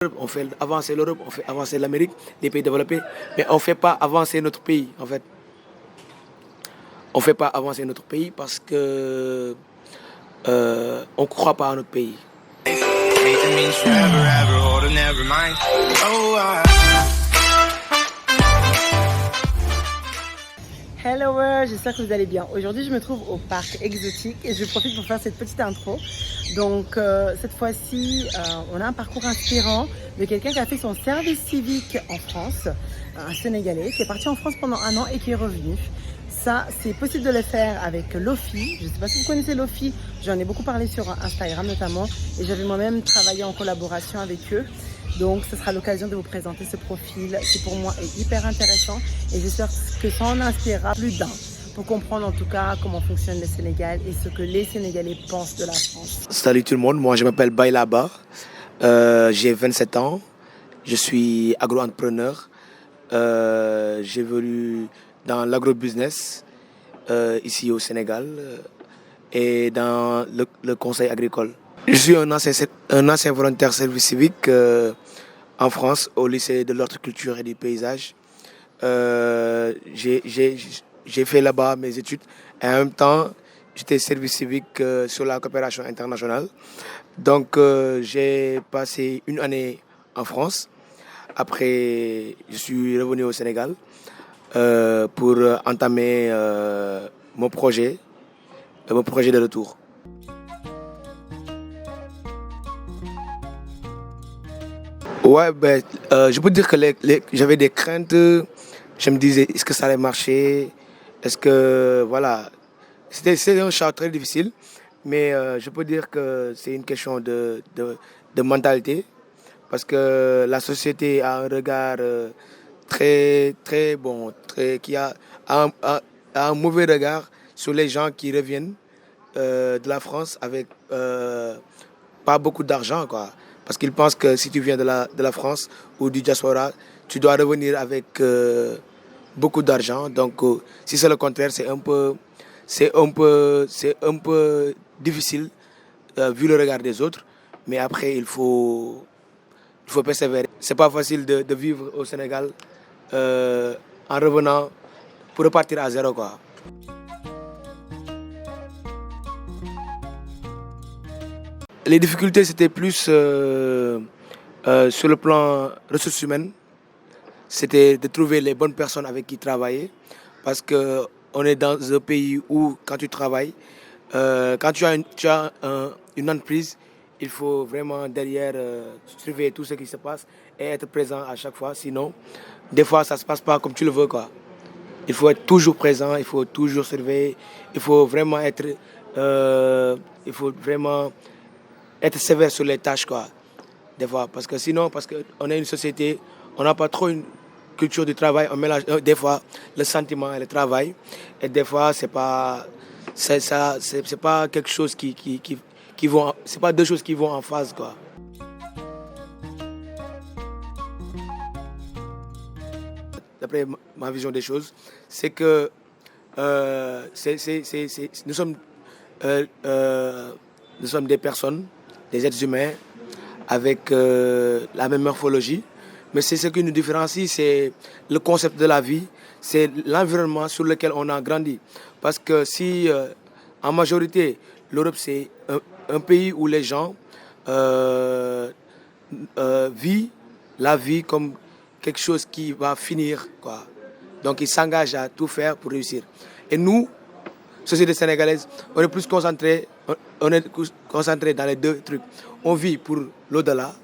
On fait avancer l'Europe, on fait avancer l'Amérique, les pays développés, mais on ne fait pas avancer notre pays, en fait. On ne fait pas avancer notre pays parce que on ne croit pas à notre pays. Hello world, j'espère que vous allez bien. Aujourd'hui je me trouve au parc exotique et je profite pour faire cette petite intro. Donc cette fois-ci on a un parcours inspirant de quelqu'un qui a fait son service civique en France, un Sénégalais qui est parti en France pendant 1 an et qui est revenu. Ça, c'est possible de le faire avec Lofi. Je ne sais pas si vous connaissez Lofi, j'en ai beaucoup parlé sur Instagram notamment et j'avais moi-même travaillé en collaboration avec eux. Donc ce sera l'occasion de vous présenter ce profil qui pour moi est hyper intéressant et j'espère que ça en inspirera plus d'un pour comprendre en tout cas comment fonctionne le Sénégal et ce que les Sénégalais pensent de la France. Salut tout le monde, moi je m'appelle Bailaba, j'ai 27 ans, je suis agro-entrepreneur, j'évolue dans l'agro-business ici au Sénégal et dans le conseil agricole. Je suis un ancien volontaire service civique en France au lycée de l'horticulture et du paysage. J'ai fait là-bas mes études et en même temps j'étais service civique sur la coopération internationale. Donc j'ai passé 1 année en France. Après je suis revenu au Sénégal pour entamer mon projet de retour. Ouais, je peux dire que j'avais des craintes. Je me disais, est-ce que ça allait marcher? Est-ce que, voilà. C'est un choix très difficile, mais je peux dire que c'est une question de mentalité. Parce que la société a un regard très, très bon, qui a un mauvais regard sur les gens qui reviennent de la France avec pas beaucoup d'argent, quoi. Parce qu'ils pensent que si tu viens de la France ou du diaspora, tu dois revenir avec beaucoup d'argent. Donc, si c'est le contraire, c'est un peu difficile vu le regard des autres. Mais après, il faut persévérer. C'est pas facile de vivre au Sénégal en revenant pour repartir à zéro, quoi. Les difficultés, c'était plus sur le plan ressources humaines. C'était de trouver les bonnes personnes avec qui travailler. Parce qu'on est dans un pays où, quand tu travailles, quand tu as une entreprise, il faut vraiment derrière surveiller tout ce qui se passe et être présent à chaque fois. Sinon, des fois, ça ne se passe pas comme tu le veux, quoi. Il faut être toujours présent, il faut toujours surveiller. Il faut vraiment être sévère sur les tâches, quoi, des fois. Parce qu'on est une société, on n'a pas trop une culture du travail, on mélange des fois le sentiment et le travail. Et des fois, c'est pas quelque chose c'est pas deux choses qui vont en phase, quoi. D'après ma vision des choses, c'est que nous sommes des personnes, des êtres humains avec la même morphologie. Mais c'est ce qui nous différencie, c'est le concept de la vie, c'est l'environnement sur lequel on a grandi. Parce que si en majorité, l'Europe c'est un pays où les gens vivent la vie comme quelque chose qui va finir, quoi. Donc ils s'engagent à tout faire pour réussir. Et nous, société sénégalaise, on est plus concentré dans les deux trucs. On vit pour l'au-delà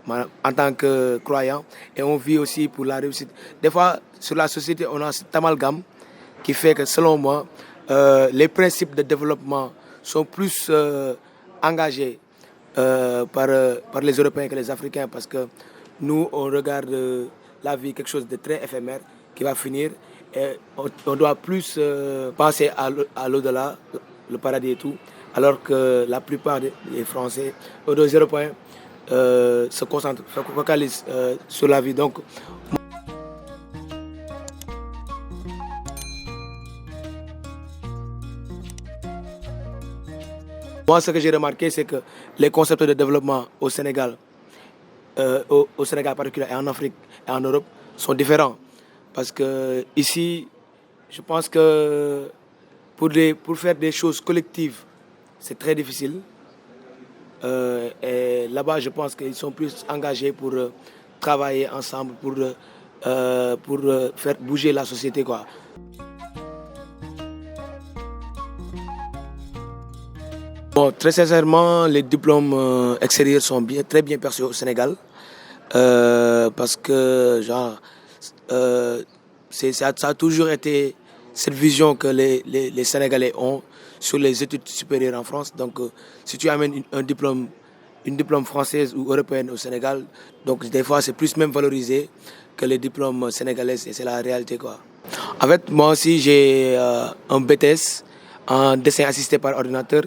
en tant que croyant et on vit aussi pour la réussite. Des fois, sur la société, on a cet amalgame qui fait que, selon moi, les principes de développement sont plus engagés par les Européens que les Africains parce que nous, on regarde la vie quelque chose de très éphémère qui va finir. Et on doit plus penser à l'au-delà, le paradis et tout, alors que la plupart des Français, des Européens, se focalisent sur la vie. Donc, moi, ce que j'ai remarqué, c'est que les concepts de développement au Sénégal au Sénégal en particulier et en Afrique et en Europe sont différents. Parce que ici, je pense que pour faire des choses collectives, c'est très difficile. Et là-bas, je pense qu'ils sont plus engagés pour travailler ensemble, pour faire bouger la société, quoi. Bon, très sincèrement, les diplômes extérieurs sont très bien perçus au Sénégal. Parce que genre, ça a toujours été cette vision que les Sénégalais ont sur les études supérieures en France. Donc, si tu amènes une diplôme française ou européenne au Sénégal, donc des fois c'est plus même valorisé que les diplômes sénégalais, et c'est la réalité, quoi. En fait, moi aussi j'ai un BTS en dessin assisté par ordinateur.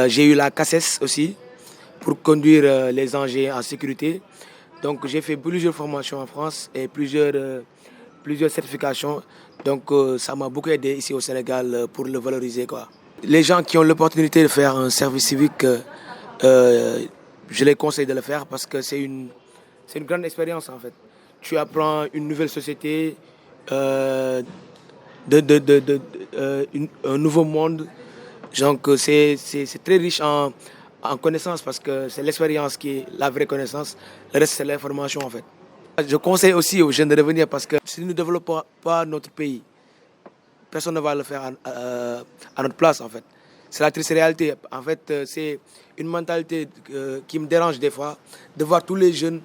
J'ai eu la CACES aussi pour conduire les engins en sécurité. Donc j'ai fait plusieurs formations en France et plusieurs certifications. Donc ça m'a beaucoup aidé ici au Sénégal pour le valoriser, quoi. Les gens qui ont l'opportunité de faire un service civique, je les conseille de le faire parce que c'est une grande expérience en fait. Tu apprends une nouvelle société, un nouveau monde. Donc c'est très riche en connaissances parce que c'est l'expérience qui est la vraie connaissance. Le reste, c'est l'information en fait. Je conseille aussi aux jeunes de revenir parce que si nous ne développons pas notre pays, personne ne va le faire à notre place en fait. C'est la triste réalité. En fait, c'est une mentalité qui me dérange des fois de voir tous les jeunes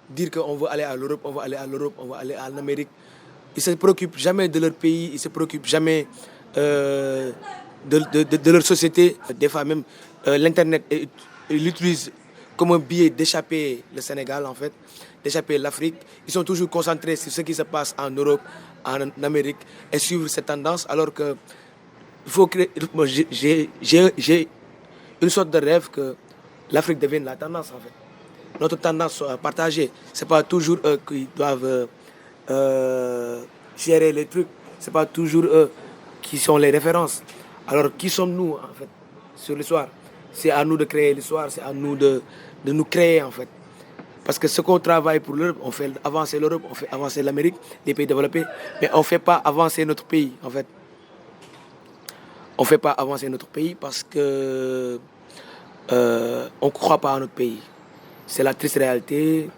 dire qu'on veut aller à l'Europe, on va aller à l'Europe, on va aller en Amérique. Ils ne se préoccupent jamais de leur pays, ils ne se préoccupent jamais de leur société. Des fois même, l'Internet, ils l'utilisent comme un biais d'échapper le Sénégal, en fait, d'échapper l'Afrique. Ils sont toujours concentrés sur ce qui se passe en Europe, en Amérique, et suivre cette tendance, alors que il faut créer. J'ai une sorte de rêve que l'Afrique devienne la tendance, en fait. Notre tendance soit partagée. Ce n'est pas toujours eux qui doivent gérer les trucs. Ce n'est pas toujours eux qui sont les références. Alors, qui sommes-nous, en fait, sur l'histoire? C'est à nous de créer l'histoire, c'est à nous de nous créer, en fait. Parce que ce qu'on travaille pour l'Europe, on fait avancer l'Europe, on fait avancer l'Amérique, les pays développés, mais on ne fait pas avancer notre pays, en fait. On ne fait pas avancer notre pays parce que on ne croit pas à notre pays. C'est la triste réalité.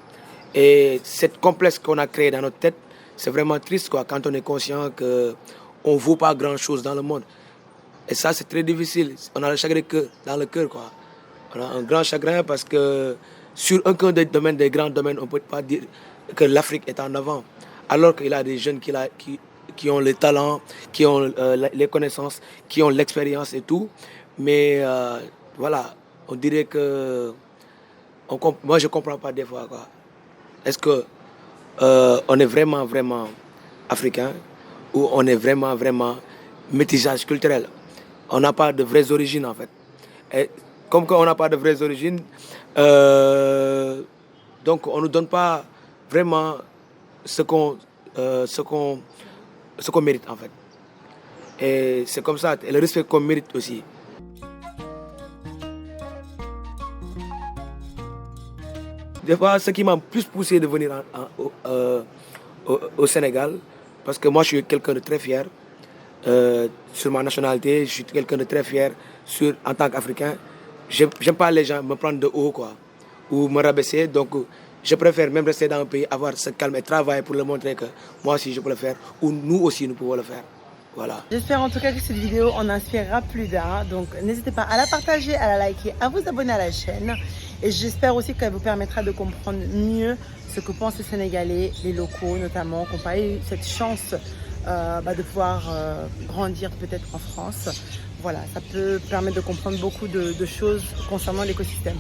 Et cette complexe qu'on a créé dans notre tête, c'est vraiment triste, quoi, quand on est conscient qu'on ne vaut pas grand-chose dans le monde. Et ça, c'est très difficile. On a le chagrin dans le cœur, quoi. On a un grand chagrin parce que sur aucun des domaines, des grands domaines, on ne peut pas dire que l'Afrique est en avant. Alors qu'il y a des jeunes qui ont le talent, qui ont les connaissances, qui ont l'expérience et tout. Mais voilà, on dirait que... moi, je ne comprends pas des fois, quoi. Est-ce qu'on est vraiment, vraiment africain ou on est vraiment, vraiment métissage culturel? On n'a pas de vraies origines, en fait. Et comme on n'a pas de vraies origines, donc on ne nous donne pas vraiment ce qu'on mérite, en fait. Et c'est comme ça, et le respect qu'on mérite aussi. Des fois, ce qui m'a plus poussé de venir au Sénégal, parce que moi je suis quelqu'un de très fier sur ma nationalité, je suis quelqu'un de très fier en tant qu'Africain. J'aime pas les gens me prendre de haut, quoi, ou me rabaisser, donc je préfère même rester dans un pays, avoir ce calme et travailler pour leur montrer que moi aussi je peux le faire, ou nous aussi nous pouvons le faire. Voilà. J'espère en tout cas que cette vidéo en inspirera plus d'un. Donc n'hésitez pas à la partager, à la liker, à vous abonner à la chaîne. Et j'espère aussi qu'elle vous permettra de comprendre mieux ce que pensent les Sénégalais, les locaux notamment, qui n'ont pas eu cette chance de pouvoir grandir peut-être en France. Voilà, ça peut permettre de comprendre beaucoup de choses concernant l'écosystème.